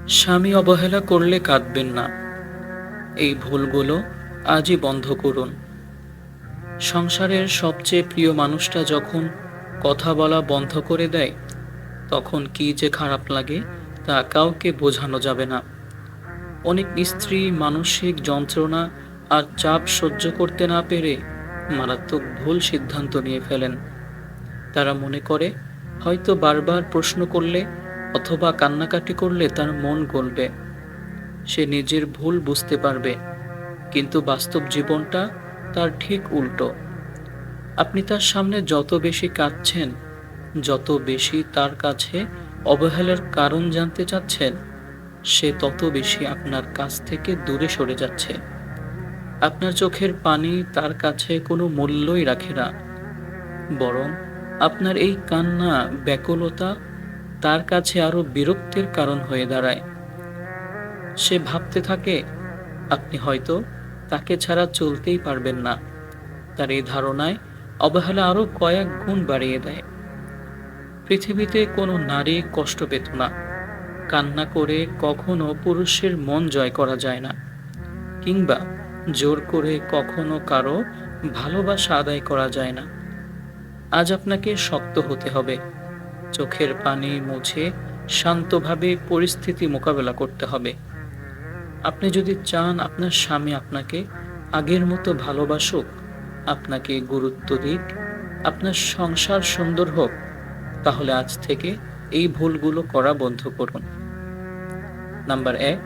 স্বামী অবহেলা করলে কাঁদবেন না। এই ভুলগুলো আজই বন্ধ করুন। সংসারের সবচেয়ে প্রিয় মানুষটা যখন কথা বলা বন্ধ করে দেয়, তখন কি যে খারাপ লাগে তা কাউকে বোঝানো যাবে না। অনেক স্ত্রী মানসিক যন্ত্রণা আর চাপ সহ্য করতে না পেরে মারাত্মক ভুল সিদ্ধান্ত নিয়ে ফেলেন। তারা মনে করে হয়তো বারবার প্রশ্ন করলে অথবা কান্নাকাটি করলে তার মন গলবে, সে নিজের ভুল বুঝতে পারবে। কিন্তু বাস্তব জীবনটা তার ঠিক উল্টো। আপনি তার সামনে যত বেশি কাঁদছেন, যত বেশি তার কাছে অবহেলার কারণ জানতে চাচ্ছেন, সে তত বেশি আপনার কাছ থেকে দূরে সরে যাচ্ছে। আপনার চোখের পানি তার কাছে কোনো মূল্যই রাখে না, বরং আপনার এই কান্না, ব্যাকুলতা তার কাছে আরো বিরক্তির কারণ হয়ে দাঁড়ায়। সে ভাবতে থাকে আপনি হয়তো তাকে ছাড়া চলতেই পারবেন না। তার এই ধারণায় অবহেলা আরো কয়েক গুণ বাড়িয়ে দেয়। পৃথিবীতে কোনো নারী কষ্ট পেত না। কান্না করে কখনো পুরুষের মন জয় করা যায় না, কিংবা জোর করে কখনো কারো ভালোবাসা আদায় করা যায় না। আজ আপনাকে শক্ত হতে হবে, চোখের পানি মুছে শান্তভাবে পরিস্থিতি মোকাবেলা করতে হবে। আপনি যদি চান আপনার স্বামী আপনাকে আগের মতো ভালোবাসুক, আপনাকে গুরুত্ব দিক, আপনার সংসার সুন্দর হোক, তাহলে আজ থেকে এই ভুলগুলো করা বন্ধ করুন। নাম্বার 1,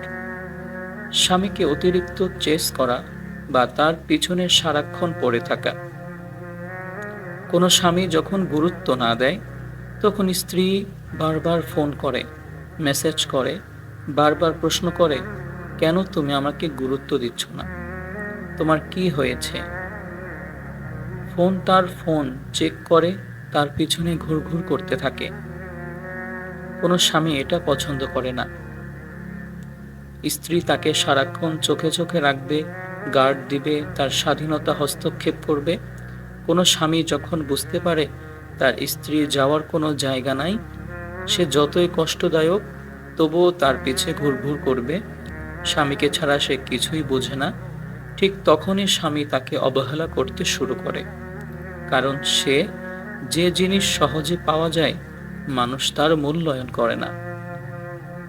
স্বামীকে অতিরিক্ত চেস করা বা তার পিছনে সারাক্ষণ পড়ে থাকা। কোনো স্বামী যখন গুরুত্ব না দেয়, তখন স্ত্রী বারবার ফোন করে, মেসেজ করে, বারবার প্রশ্ন করে, কেন তুমি আমাকে গুরুত্ব দিচ্ছ না? তোমার কি হয়েছে? ফোন চেক করে তার পিছনে ঘুরঘুর করতে থাকে। কোনো স্বামী এটা পছন্দ করে না। স্ত্রী তাকে সারাক্ষণ চোখে চোখে রাখবে, গার্ড দিবে, তার স্বাধীনতা হস্তক্ষেপ করবে। কোনো স্বামী যখন বুঝতে পারে তার স্ত্রী যাওয়ার কোনো জায়গা নাই, সে যতই কষ্টদায়ক তবুও তার পিছে ঘুরঘুর করবে। স্বামীকে ছাড়া সে কিছুই বোঝে না। ঠিক তখনই স্বামী তাকে অবহেলা করতে শুরু করে, কারণ সে যে জিনিস সহজে পাওয়া যায় মানুষ তার মূল্যায়ন করে না।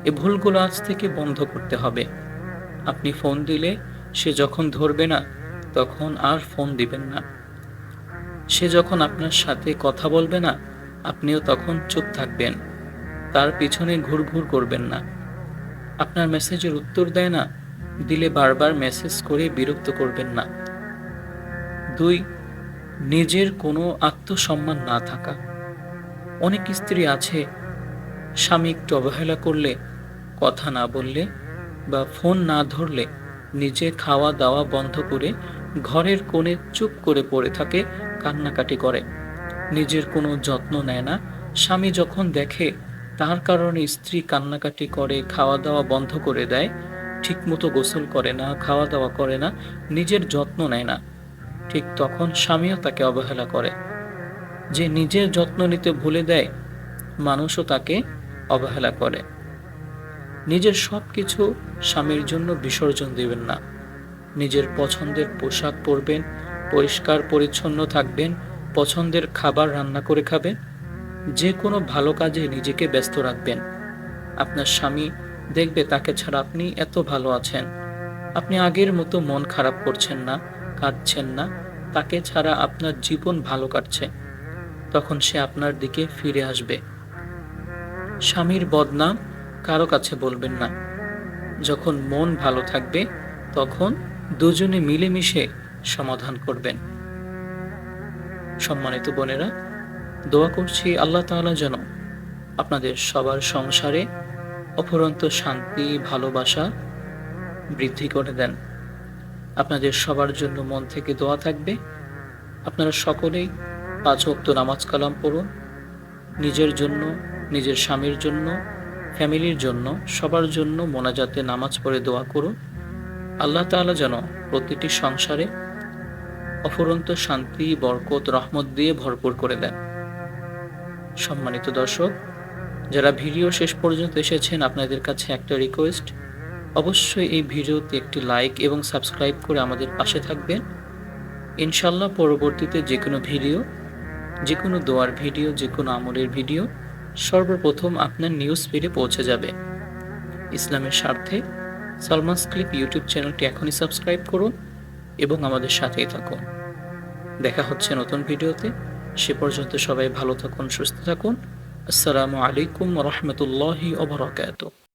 এ ভুলগুলো আজ থেকে বন্ধ করতে হবে। আপনি ফোন দিলে সে যখন ধরবে না, তখন আর ফোন দিবেন না। সে যখন আপনার সাথে কথা বলবে না, আপনিও তখন চুপ থাকবেন। তার পিছনে ঘুরঘুর করবেন না। আপনার মেসেজের উত্তর দেয় না, দিলে বারবার মেসেজ করে বিরক্ত করবেন না। 2, নিজের কোনো আত্মসম্মান না থাকা। অনেক স্ত্রী আছে, স্বামী একটু অবহেলা করলে, কথা না বললে বা ফোন না ধরলে নিজে খাওয়া দাওয়া বন্ধ করে ঘরের কোণে চুপ করে পড়ে থাকে, কান্নাকাটি করে, নিজের কোনো যত্ন নেয় না। স্বামী যখন দেখে তার কারণে স্ত্রী কান্নাকাটি করে, খাওয়া দাওয়া বন্ধ করে দেয়, ঠিকমতো গোসল করে না, খাওয়া দাওয়া করে না, নিজের যত্ন নেয় না, ঠিক তখন স্বামীও তাকে অবহেলা করে। যে নিজের যত্ন নিতে ভুলে দেয়, মানুষও তাকে অবহেলা করে। নিজের সবকিছু স্বামীর জন্য বিসর্জন দিবেন না। নিজের পছন্দের পোশাক পরবেন, পরিষ্কার পরিচ্ছন্ন থাকবেন, পছন্দের খাবার রান্না করে খাবেন, যে কোনো ভালো কাজে নিজেকে ব্যস্ত রাখবেন। আপনার স্বামী দেখবে তাকে ছাড়া আপনি এত ভালো আছেন। আপনি আগের মতো মন খারাপ করছেন না, কাঁদছেন না, তাকে ছাড়া আপনার জীবন ভালো কাটছে। তখন সে আপনার দিকে ফিরে আসবে। স্বামীর বদনাম কারো কাছে বলবেন না। যখন মন ভালো থাকবে, তখন দুজনে মিলেমিশে সমাধান করবেন। সম্মানিত বোনেরা, দোয়া করছি আল্লাহ তাআলা যেন আপনাদের সবার সংসারে অফুরন্ত শান্তি, ভালোবাসা বৃদ্ধি করে দেন। আপনাদের সবার জন্য মন থেকে দোয়া থাকবে। আপনারা সকলেই 5 ওয়াক্ত নামাজ কালাম পড়ুন। নিজের জন্য, নিজের স্বামীর জন্য, ফ্যামিলির জন্য, সবার জন্য মোনাজাতে নামাজ পড়ে দোয়া করুন। আল্লাহ তাআলা যেন প্রতিটি সংসারে অফুরন্ত শান্তি, বরকত, রহমত দিয়ে ভরপুর করে দেন। সম্মানিত দর্শক, যারা ভিডিও শেষ পর্যন্ত এসেছেন, আপনাদের কাছে একটা রিকোয়েস্ট, অবশ্যই এই ভিডিওতে একটি লাইক এবং সাবস্ক্রাইব করে আমাদের পাশে থাকবেন। ইনশাল্লাহ পরবর্তীতে যে কোনো ভিডিও, যে কোনো দোয়ার ভিডিও, যে কোনো আমলের ভিডিও সর্বপ্রথম আপনার নিউজ ফিডে পৌঁছে যাবে। ইসলামের স্বার্থে সালমানস ক্লিপ ইউটিউব চ্যানেলটি এখনই সাবস্ক্রাইব করুন এবং আমাদের সাথেই থাকুন। দেখা হচ্ছে নতুন ভিডিওতে। সে পর্যন্ত সবাই ভালো থাকুন, সুস্থ থাকুন। আসসালামু আলাইকুম ওয়া রাহমাতুল্লাহি ওয়া বারাকাতুহু।